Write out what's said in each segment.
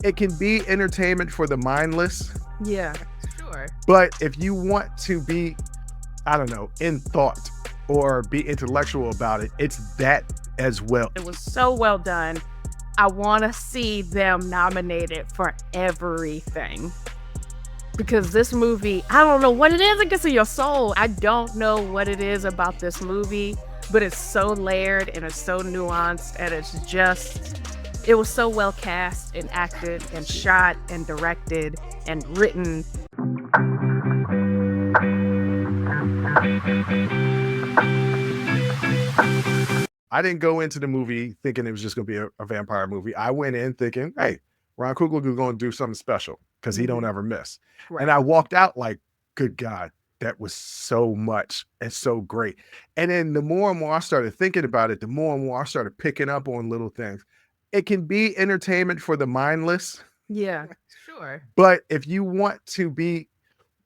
It can be entertainment for the mindless, Yeah, sure. but if you want to be, I don't know, in thought or be intellectual about it, it's that as well. It was so well done. I want to see them nominated for everything. Because this movie, I don't know what it is. It gets in your soul. I don't know what it is about this movie, but it's so layered and it's so nuanced and it was so well cast and acted and shot and directed and written. I didn't go into the movie thinking it was just going to be a vampire movie. I went in thinking, hey, Ryan Coogler is going to do something special because he don't ever miss. Right. And I walked out like, good God, that was so much and so great. And then the more and more I started thinking about it, the more and more I started picking up on little things. It can be entertainment for the mindless. Yeah, sure. But if you want to be,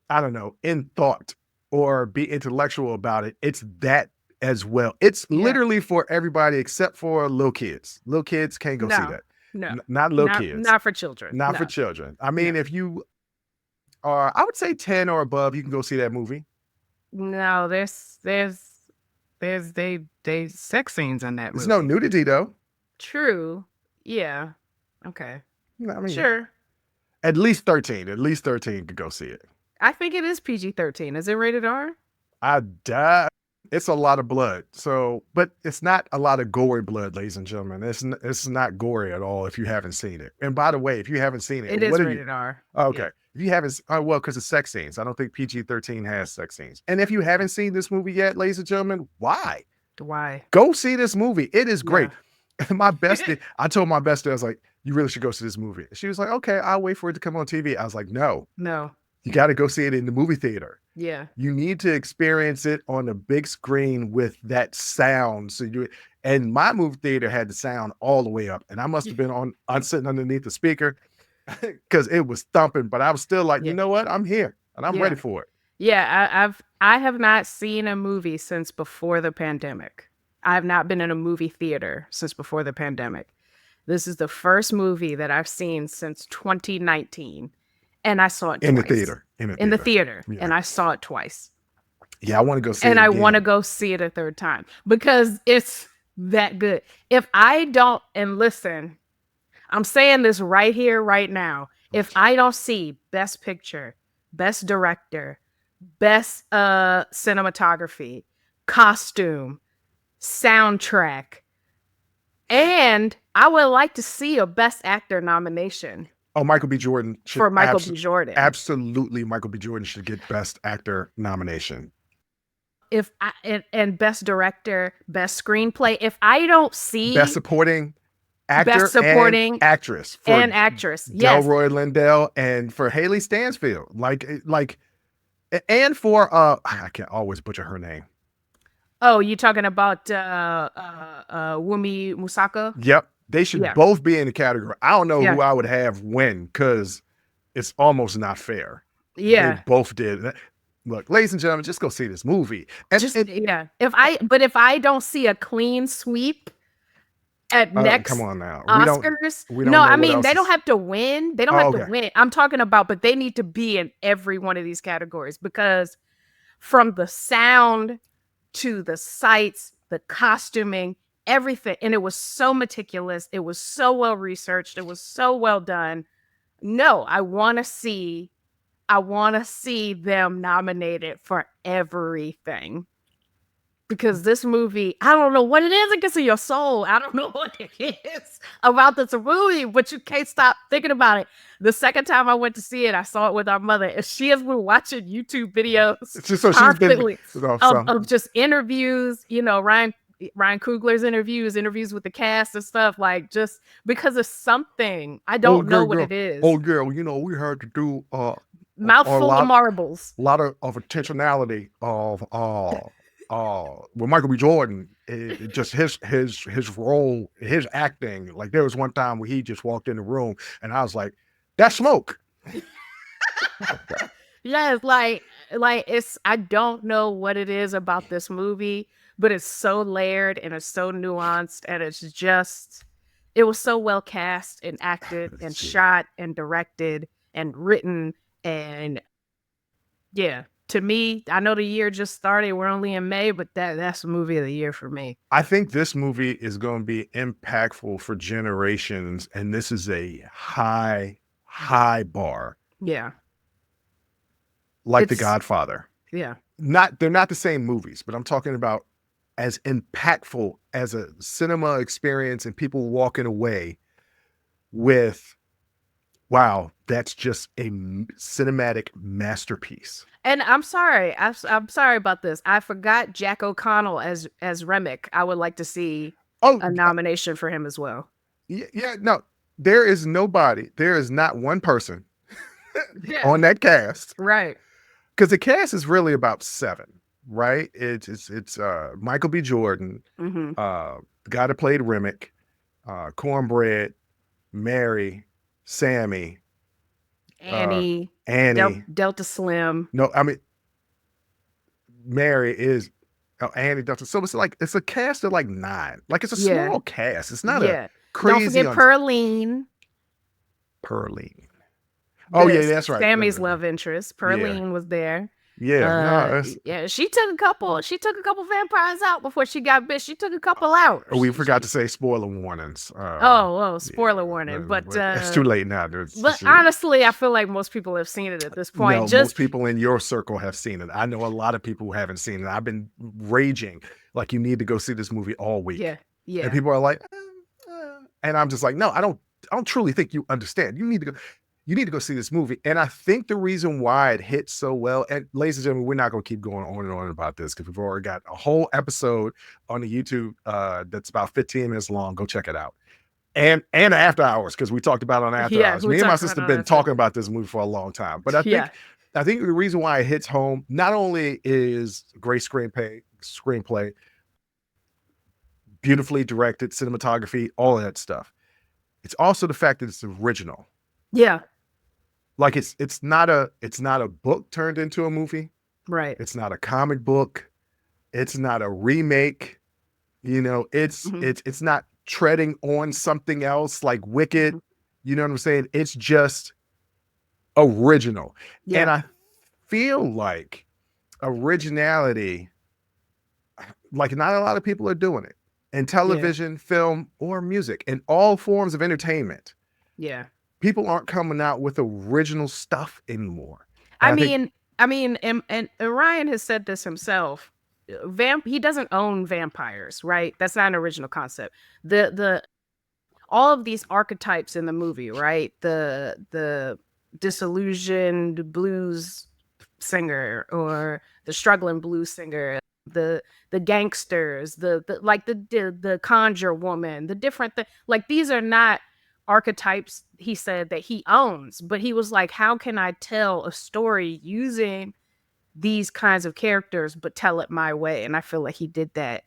I don't know, in thought or be intellectual about it, it's that as well. It's literally for everybody except for little kids. Little kids can't go see that. No, Not little kids. Not for children. Not for children. I mean, if you are, I would say 10 or above, you can go see that movie. No, there's sex scenes in that movie. There's no nudity though. True. Yeah. Okay. I mean, sure. At least 13. At least 13 could go see it. I think it is PG-13. Is it rated R? It's a lot of blood. So, but it's not a lot of gory blood, ladies and gentlemen. It's not gory at all if you haven't seen it. And by the way, if you haven't seen it, it is rated R. Okay. Yeah. If you haven't, well, because it's sex scenes. I don't think PG-13 has sex scenes. And if you haven't seen this movie yet, ladies and gentlemen, why? Go see this movie. It is great. Yeah. My bestie, I told my bestie, I was like, you really should go see this movie. She was like, okay, I'll wait for it to come on TV. I was like, no. You got to go see it in the movie theater. Yeah. You need to experience it on a big screen with that sound. And my movie theater had the sound all the way up. And I must have been sitting underneath the speaker because it was thumping, but I was still like, you know what? I'm here and I'm ready for it. Yeah. I have not seen a movie since before the pandemic. I have not been in a movie theater since before the pandemic. This is the first movie that I've seen since 2019. And I saw it twice. In the theater. In the theater. Yeah. And I saw it twice. Yeah, I want to go see it. And I want to go see it a third time because it's that good. If I don't, and listen, I'm saying this right here, right now. If I don't see Best Picture, Best Director, Best Cinematography, Costume, Soundtrack, and I would like to see a Best Actor nomination. Oh, Michael B. Jordan. For Michael B. Jordan. Absolutely, Michael B. Jordan should get Best Actor nomination. And Best Director, Best Screenplay. If I don't see... Best Supporting Actor and Actress. And Actress, yes. Delroy Lindo and for Haley Stansfield. And for... I can't always butcher her name. Oh, you talking about Wumi Musaka? Yep. They should both be in the category. I don't know who I would have win because it's almost not fair. Yeah. They both did. Look, ladies and gentlemen, just go see this movie. If I don't see a clean sweep at next come on now. Oscars, we don't they don't have to win. They don't have to win. I'm talking about, but they need to be in every one of these categories because from the sound to the sights, the costuming, everything. And it was so meticulous. It was so well researched. It was so well done. No, I want to see them nominated for everything. Because this movie, I don't know what it is. It gets in your soul. I don't know what it is about this movie, but you can't stop thinking about it. The second time I went to see it, I saw it with our mother, and she has been watching YouTube videos constantly of just interviews, Ryan Coogler's interviews with the cast and stuff, like just because of something. I don't know what it is. Oh, girl, we had to do mouthful of marbles. A lot of intentionality of with Michael B. Jordan, just his role, his acting. Like there was one time where he just walked in the room, and I was like, "That's smoke." Yes, like it's. I don't know what it is about this movie, but it's so layered and it's so nuanced, and It was so well cast and acted and shot and directed and written. And yeah, to me, I know the year just started. We're only in May, but that's the movie of the year for me. I think this movie is going to be impactful for generations. And this is a high bar. Yeah. Like The Godfather. Yeah. They're not the same movies, but I'm talking about as impactful as a cinema experience and people walking away with, wow, that's just a cinematic masterpiece. And I'm sorry. I'm sorry about this. I forgot Jack O'Connell as Remick. I would like to see a nomination for him as well. Yeah, no, there is not one person on that cast. Right. Because the cast is really about 7, right? It's Michael B. Jordan, the guy that played Remick, Cornbread, Mary, Sammy, Annie, Delta Slim. No, I mean Mary is Annie, Delta. So it's a cast of like 9. Like it's a small cast. It's not a crazy. Don't forget Pearline. Oh yeah, that's right. Sammy's love interest. Pearline was there. Yeah, she took a couple vampires out before she got bit. She took a couple out. We forgot to say spoiler warnings. Spoiler warning. But it's too late now. But honestly, I feel like most people have seen it at this point. No, most people in your circle have seen it. I know a lot of people who haven't seen it. I've been raging like you need to go see this movie all week. Yeah. And people are like, and I'm just like, no, I don't truly think you understand. You need to go see this movie. And I think the reason why it hit so well, and ladies and gentlemen, we're not going to keep going on and on about this because we've already got a whole episode on the YouTube that's about 15 minutes long. Go check it out. And After Hours, because we talked about it on After Hours. Me and my sister have been talking about this movie for a long time. But I think the reason why it hits home, not only is great screenplay, beautifully directed, cinematography, all of that stuff. It's also the fact that it's original. Yeah. Like it's not a book turned into a movie. Right. It's not a comic book. It's not a remake. It's not treading on something else like Wicked. You know what I'm saying? It's just original. Yeah. And I feel like originality, like not a lot of people are doing it in television, film, or music, in all forms of entertainment. Yeah. People aren't coming out with original stuff anymore. I mean, and Ryan has said this himself. He doesn't own vampires, right? That's not an original concept. All of these archetypes in the movie, right? The disillusioned blues singer or the struggling blues singer, the gangsters, the conjure woman, the different like these are not archetypes he said that he owns, but he was like, how can I tell a story using these kinds of characters but tell it my way? And I feel like he did that,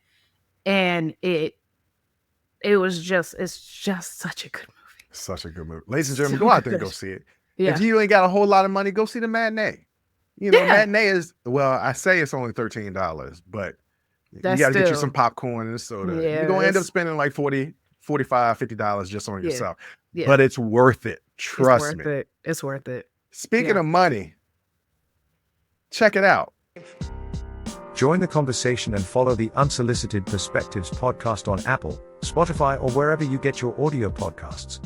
and it's just such a good movie. Ladies and gentlemen, go out there and go see it. If you ain't got a whole lot of money, go see the matinee. Matinee is, well, I say it's only $13, but you got to get you some popcorn and a soda. You're going to end up spending like $40, $45, $50 just on yourself. Yeah. But it's worth it. Trust me. It's worth it. Speaking of money, check it out. Join the conversation and follow the Unsolicited Perspectives podcast on Apple, Spotify, or wherever you get your audio podcasts.